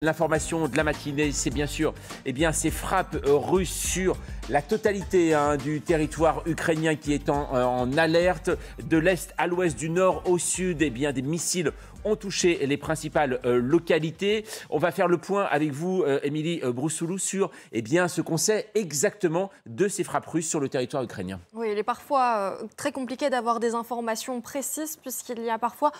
L'information de la matinée, c'est bien sûr ces frappes russes sur la totalité du territoire ukrainien qui est en alerte. De l'est à l'ouest, du nord au sud, des missiles ont touché les principales localités. On va faire le point avec vous, Émilie Broussoulou, sur ce qu'on sait exactement de ces frappes russes sur le territoire ukrainien. Oui, il est parfois très compliqué d'avoir des informations précises puisqu'il y a parfois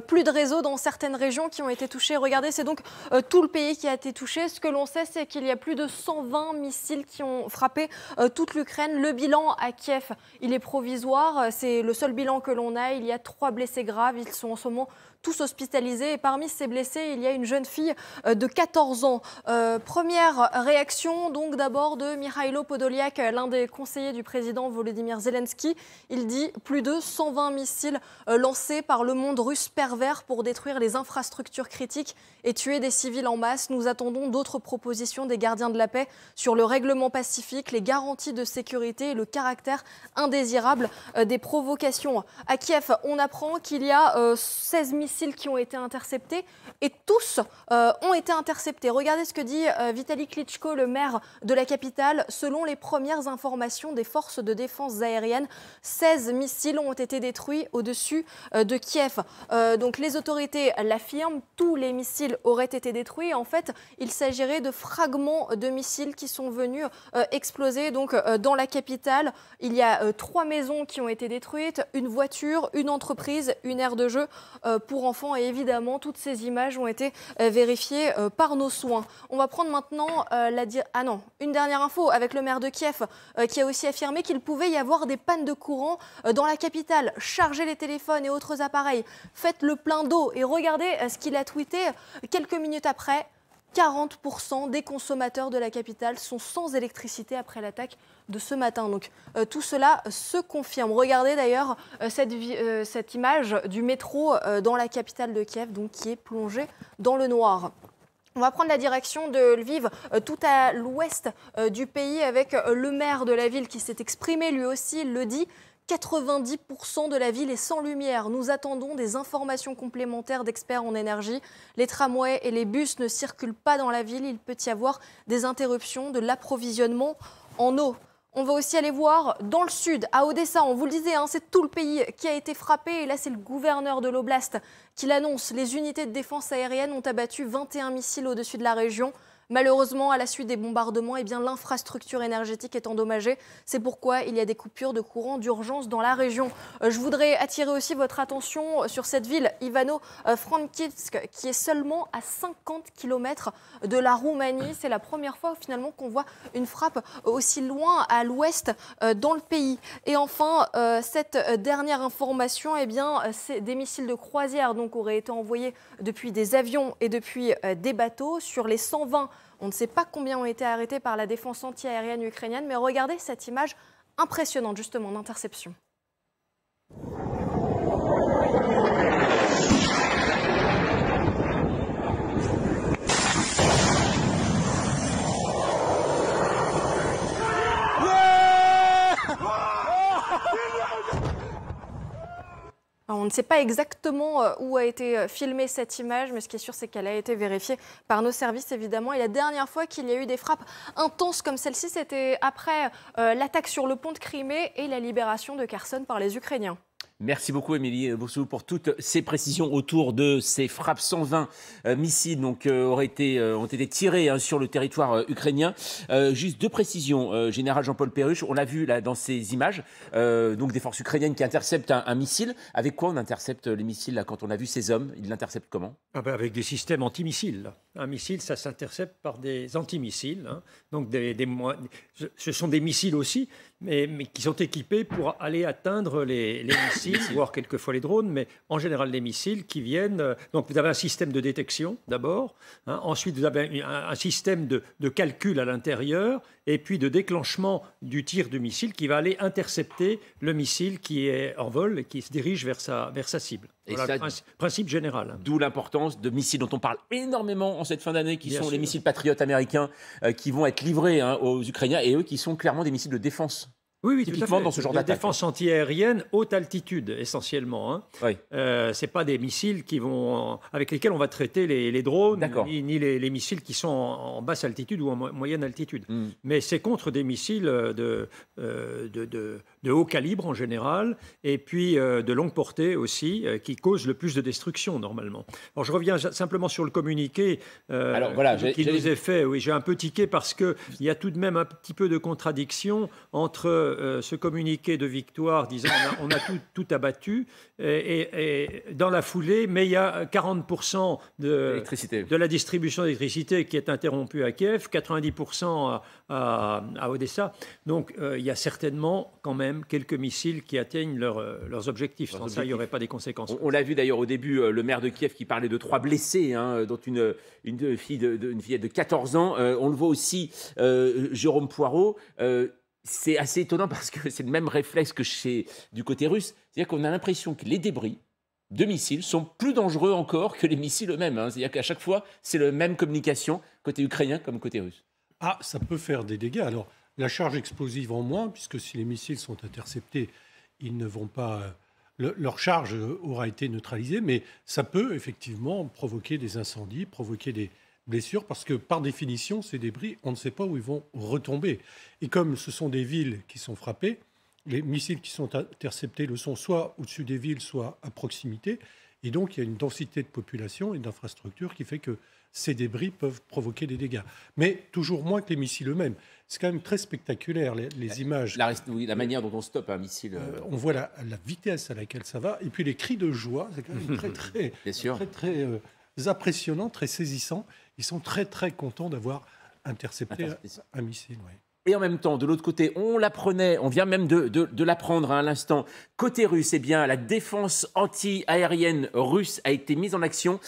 plus de réseaux dans certaines régions qui ont été touchées. Regardez, c'est donc tout le pays qui a été touché. Ce que l'on sait, c'est qu'il y a plus de 120 missiles qui ont frappé toute l'Ukraine. Le bilan à Kiev, il est provisoire. C'est le seul bilan que l'on a. Il y a 3 blessés graves. Ils sont en ce moment tous hospitalisés. Et parmi ces blessés, il y a une jeune fille de 14 ans. Première réaction, donc d'abord de Mikhailo Podolyak, l'un des conseillers du président Volodymyr Zelensky. Il dit plus de 120 missiles lancés par le monde russe pervers pour détruire les infrastructures critiques et tuer des civils en masse. Nous attendons d'autres propositions des gardiens de la paix sur le règlement pacifique, les garanties de sécurité et le caractère indésirable des provocations. À Kiev, on apprend qu'il y a 16 missiles qui ont été interceptés et tous ont été interceptés. Regardez ce que dit Vitali Klitschko, le maire de la capitale. Selon les premières informations des forces de défense aérienne, 16 missiles ont été détruits au-dessus de Kiev. Donc les autorités l'affirment, tous les missiles auraient été détruits. En fait, il s'agirait de fragments de missiles qui sont venus exploser dans la capitale. Il y a 3 maisons qui ont été détruites, une voiture, une entreprise, une aire de jeu pour enfants. Et évidemment, toutes ces images ont été vérifiées par nos soins. On va prendre maintenant une dernière info avec le maire de Kiev qui a aussi affirmé qu'il pouvait y avoir des pannes de courant dans la capitale. Chargez les téléphones et autres appareils. Faites le plein d'eau. Et regardez ce qu'il a tweeté quelques minutes après. 40% des consommateurs de la capitale sont sans électricité après l'attaque de ce matin. Donc tout cela se confirme. Regardez d'ailleurs cette image du métro dans la capitale de Kiev, donc qui est plongée dans le noir. On va prendre la direction de Lviv, tout à l'ouest du pays, avec le maire de la ville qui s'est exprimé lui aussi, il le dit. 90% de la ville est sans lumière. Nous attendons des informations complémentaires d'experts en énergie. Les tramways et les bus ne circulent pas dans la ville. Il peut y avoir des interruptions de l'approvisionnement en eau. On va aussi aller voir dans le sud, à Odessa. On vous le disait, c'est tout le pays qui a été frappé. Et là, c'est le gouverneur de l'oblast qui l'annonce. Les unités de défense aérienne ont abattu 21 missiles au-dessus de la région. Malheureusement, à la suite des bombardements, l'infrastructure énergétique est endommagée. C'est pourquoi il y a des coupures de courant d'urgence dans la région. Je voudrais attirer aussi votre attention sur cette ville, Ivano-Frankivsk, qui est seulement à 50 km de la Roumanie. C'est la première fois finalement qu'on voit une frappe aussi loin à l'ouest dans le pays. Et enfin, cette dernière information, c'est des missiles de croisière auraient été envoyés depuis des avions et depuis des bateaux. Sur les 120, on ne sait pas combien ont été arrêtés par la défense anti-aérienne ukrainienne, mais regardez cette image impressionnante justement d'interception. Alors, on ne sait pas exactement où a été filmée cette image, mais ce qui est sûr, c'est qu'elle a été vérifiée par nos services, évidemment. Et la dernière fois qu'il y a eu des frappes intenses comme celle-ci, c'était après l'attaque sur le pont de Crimée et la libération de Kherson par les Ukrainiens. Merci beaucoup, Émilie Broussoulou, pour toutes ces précisions autour de ces frappes. 120 missiles ont été tirés sur le territoire ukrainien. Juste 2 précisions, Général Jean-Paul Perruche. On l'a vu là dans ces images, des forces ukrainiennes qui interceptent un missile. Avec quoi on intercepte les missiles là, quand on a vu ces hommes? Ils l'interceptent comment? Avec des systèmes antimissiles. Un missile, ça s'intercepte par des antimissiles. Donc ce sont des missiles aussi, mais qui sont équipés pour aller atteindre les missiles, voire quelquefois les drones, mais en général les missiles qui viennent... Donc vous avez un système de détection d'abord, ensuite vous avez un système de calcul à l'intérieur, et puis de déclenchement du tir du missile qui va aller intercepter le missile qui est en vol et qui se dirige vers sa cible. Voilà le principe général. D'où l'importance de missiles dont on parle énormément en cette fin d'année, qui sont les missiles patriotes américains qui vont être livrés aux Ukrainiens, et eux qui sont clairement des missiles de défense. Oui, tout à typiquement fait. dans ce genre de d'attaque. défense antiaérienne haute altitude, essentiellement. Oui. C'est pas des missiles avec lesquels on va traiter les drones, ni les missiles qui sont en basse altitude ou en moyenne altitude. Mais c'est contre des missiles de haut calibre en général, et puis de longue portée aussi, qui causent le plus de destruction normalement. Alors je reviens simplement sur le communiqué qui nous est fait. Oui, j'ai un peu tiqué parce qu'il y a tout de même un petit peu de contradiction entre ce communiqué de victoire disant on a tout abattu et dans la foulée, mais il y a 40% de la distribution d'électricité qui est interrompue à Kiev, 90% à Odessa. Donc il y a certainement quand même quelques missiles qui atteignent leurs objectifs. Sans ça, il n'y aurait pas des conséquences. On l'a vu d'ailleurs au début, le maire de Kiev qui parlait de 3 blessés, dont une fillette de 14 ans. On le voit aussi, Jérôme Poirot. C'est assez étonnant parce que c'est le même réflexe que du côté russe. C'est-à-dire qu'on a l'impression que les débris de missiles sont plus dangereux encore que les missiles eux-mêmes. C'est-à-dire qu'à chaque fois, c'est la même communication, côté ukrainien comme côté russe. Ah, ça peut faire des dégâts. Alors, la charge explosive en moins, puisque si les missiles sont interceptés, ils ne vont pas... leur charge aura été neutralisée, mais ça peut effectivement provoquer des incendies, provoquer des blessures, parce que par définition, ces débris, on ne sait pas où ils vont retomber. Et comme ce sont des villes qui sont frappées, les missiles qui sont interceptés le sont soit au-dessus des villes, soit à proximité. Et donc, il y a une densité de population et d'infrastructures qui fait que ces débris peuvent provoquer des dégâts. Mais toujours moins que les missiles eux-mêmes. C'est quand même très spectaculaire, les images. La manière dont on stoppe un missile. On voit la vitesse à laquelle ça va. Et puis les cris de joie, c'est quand même très impressionnant, très saisissant. Ils sont très, très contents d'avoir intercepté un missile. Ouais. Et en même temps, de l'autre côté, on l'apprenait, on vient même de l'apprendre à l'instant. Côté russe, eh bien, la défense anti-aérienne russe a été mise en action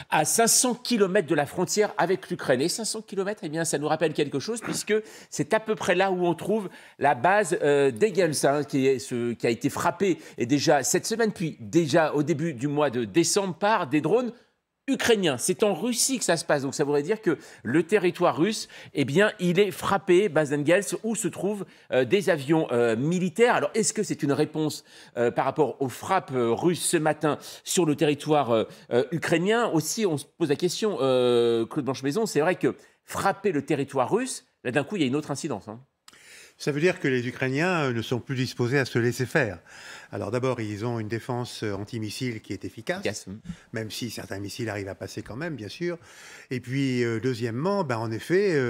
à 500 km de la frontière avec l'Ukraine. Et 500 km, eh bien, ça nous rappelle quelque chose, puisque c'est à peu près là où on trouve la base d'Egels, qui a été frappée et déjà cette semaine, puis déjà au début du mois de décembre par des drones ukrainien. C'est en Russie que ça se passe. Donc ça voudrait dire que le territoire russe, eh bien, il est frappé, base d'Engels, où se trouvent des avions militaires. Alors est-ce que c'est une réponse par rapport aux frappes russes ce matin sur le territoire ukrainien? Aussi, on se pose la question, Claude Blanche-Maison, c'est vrai que frapper le territoire russe, là d'un coup, il y a une autre incidence. Ça veut dire que les Ukrainiens ne sont plus disposés à se laisser faire. Alors d'abord, ils ont une défense antimissile qui est efficace, même si certains missiles arrivent à passer quand même, bien sûr. Et puis, deuxièmement, en effet,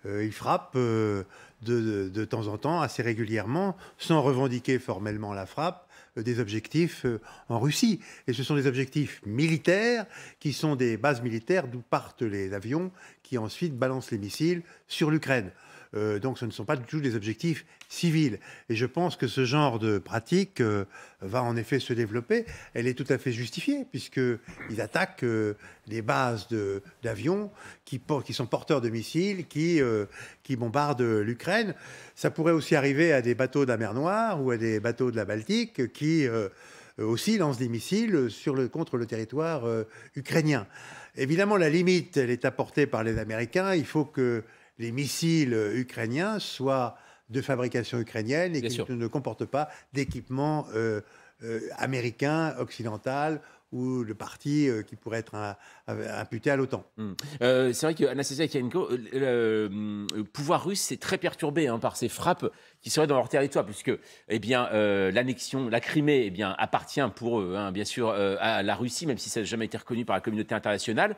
ils frappent de temps en temps, assez régulièrement, sans revendiquer formellement la frappe, des objectifs en Russie. Et ce sont des objectifs militaires qui sont des bases militaires d'où partent les avions qui ensuite balancent les missiles sur l'Ukraine. Donc ce ne sont pas du tout des objectifs civils. Et je pense que ce genre de pratique va en effet se développer. Elle est tout à fait justifiée, puisqu'ils attaquent des bases d'avions qui sont porteurs de missiles, qui bombardent l'Ukraine. Ça pourrait aussi arriver à des bateaux de la mer Noire ou à des bateaux de la Baltique qui aussi lancent des missiles contre le territoire ukrainien. Évidemment, la limite, elle est apportée par les Américains. Il faut que les missiles ukrainiens soient de fabrication ukrainienne et qui ne comportent pas d'équipement américain, occidental ou le parti qui pourrait être imputé à l'OTAN. C'est vrai qu'Anastasia Yakovenko, le pouvoir russe est très perturbé par ces frappes qui seraient dans leur territoire, puisque l'annexion, la Crimée appartient pour eux, bien sûr, à la Russie, même si ça n'a jamais été reconnu par la communauté internationale.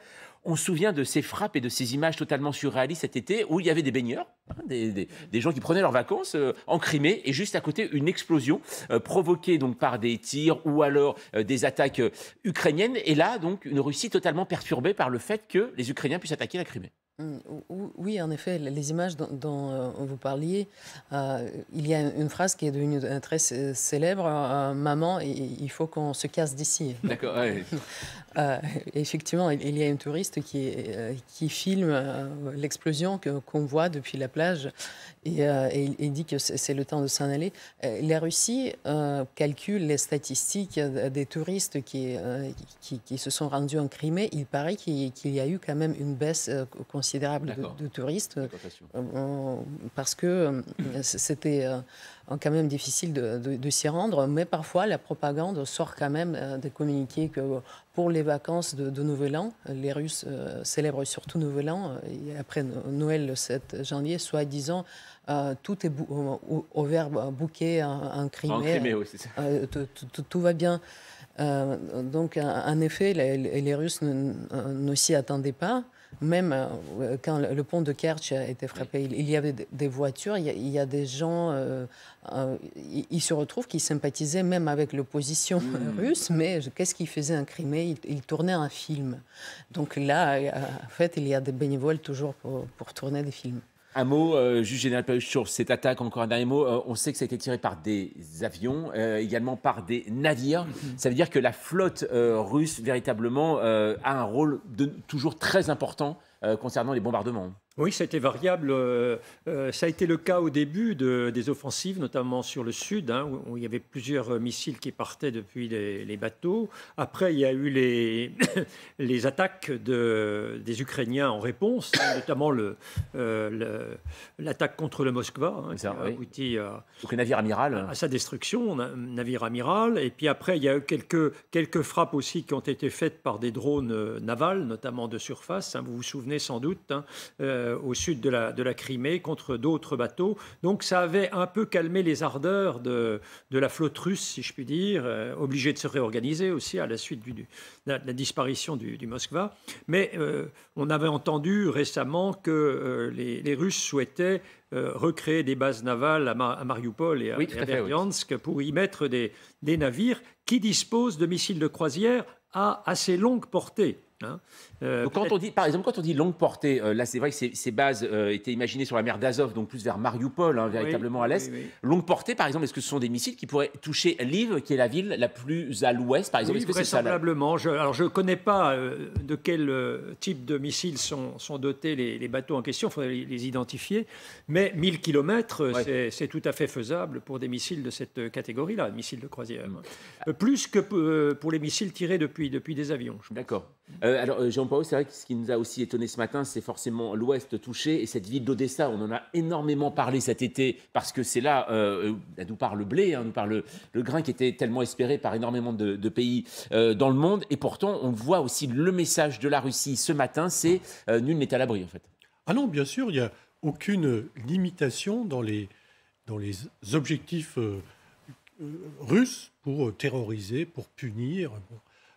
On se souvient de ces frappes et de ces images totalement surréalistes cet été où il y avait des baigneurs, des gens qui prenaient leurs vacances en Crimée, et juste à côté, une explosion provoquée donc par des tirs ou alors des attaques ukrainiennes. Et là, donc, une Russie totalement perturbée par le fait que les Ukrainiens puissent attaquer la Crimée. Oui, en effet, les images dont vous parliez, il y a une phrase qui est devenue très célèbre, maman, il faut qu'on se casse d'ici. D'accord, ouais. Effectivement, il y a une touriste qui filme l'explosion qu'on voit depuis la plage et il dit que c'est le temps de s'en aller. La Russie calcule les statistiques des touristes qui se sont rendus en Crimée. Il paraît qu'il y a eu quand même une baisse considérable considérable de touristes, parce que c'était quand même difficile de s'y rendre. Mais parfois, la propagande sort quand même des communiqués que pour les vacances de Nouvel An, les Russes célèbrent surtout Nouvel An, et après Noël le 7 janvier, soi-disant, tout est au verbe bouquet en Crimée. En Crimée, oui, c'est ça. Tout va bien. Donc, en effet, les Russes ne s'y attendaient pas. Même quand le pont de Kerch a été frappé, il y avait des voitures, il y a des gens, ils se retrouvent qui sympathisaient même avec l'opposition russe, mais qu'est-ce qu'ils faisaient en Crimée? Ils tournaient un film. Donc là, en fait, il y a des bénévoles toujours pour tourner des films. Un mot, juste général Paluch, sur cette attaque, encore un dernier mot. On sait que ça a été tiré par des avions, également par des navires. Ça veut dire que la flotte russe, véritablement, a un rôle toujours très important concernant les bombardements. Oui, ça a été variable. Ça a été le cas au début des offensives, notamment sur le sud, où il y avait plusieurs missiles qui partaient depuis les bateaux. Après, il y a eu les attaques des Ukrainiens en réponse, notamment l'attaque contre le Moskva, qui a abouti donc le navire amiral. À sa destruction, navire amiral. Et puis après, il y a eu quelques frappes aussi qui ont été faites par des drones navals, notamment de surface. Vous vous souvenez sans doute, au sud de la Crimée contre d'autres bateaux. Donc ça avait un peu calmé les ardeurs de la flotte russe, si je puis dire, obligée de se réorganiser aussi à la suite de la disparition du Moskva. Mais on avait entendu récemment que les Russes souhaitaient recréer des bases navales à Mariupol et à Berdyansk pour y mettre des navires qui disposent de missiles de croisière à assez longue portée. Donc quand on dit, par exemple, quand on dit longue portée, là c'est vrai que ces bases étaient imaginées sur la mer d'Azov, donc plus vers Mariupol, véritablement à l'est. Oui. Longue portée, par exemple, est-ce que ce sont des missiles qui pourraient toucher Lviv, qui est la ville la plus à l'ouest, par exemple? Oui, vraisemblablement. Alors je ne connais pas de quel type de missiles sont dotés les bateaux en question, il faudrait les identifier, mais 1000 km, c'est tout à fait faisable pour des missiles de cette catégorie-là, missiles de croisière. Plus que pour les missiles tirés depuis des avions. D'accord. Alors, Jean-Paul, c'est vrai que ce qui nous a aussi étonné ce matin, c'est forcément l'Ouest touché et cette ville d'Odessa. On en a énormément parlé cet été parce que c'est là, nous parle le blé, nous parle le grain qui était tellement espéré par énormément de pays dans le monde. Et pourtant, on voit aussi le message de la Russie ce matin, c'est nul n'est à l'abri en fait. Ah non, bien sûr, il n'y a aucune limitation dans les objectifs russes pour terroriser, pour punir.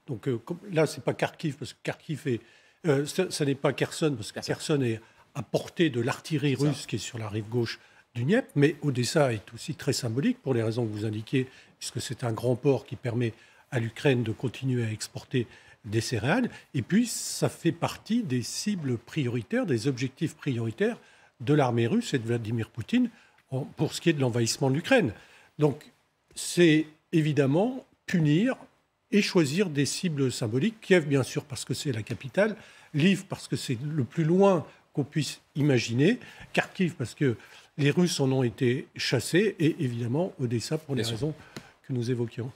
Donc là, ce n'est pas Kharkiv, parce que Kharkiv ça n'est pas Kherson, parce que Kherson est à portée de l'artillerie russe qui est sur la rive gauche du Dniepr, mais Odessa est aussi très symbolique pour les raisons que vous indiquez, puisque c'est un grand port qui permet à l'Ukraine de continuer à exporter des céréales, et puis ça fait partie des cibles prioritaires, des objectifs prioritaires de l'armée russe et de Vladimir Poutine pour ce qui est de l'envahissement de l'Ukraine. Donc c'est évidemment punir et choisir des cibles symboliques. Kiev, bien sûr, parce que c'est la capitale. Lviv, parce que c'est le plus loin qu'on puisse imaginer. Kharkiv, parce que les Russes en ont été chassés. Et évidemment, Odessa, pour les raisons que nous évoquions.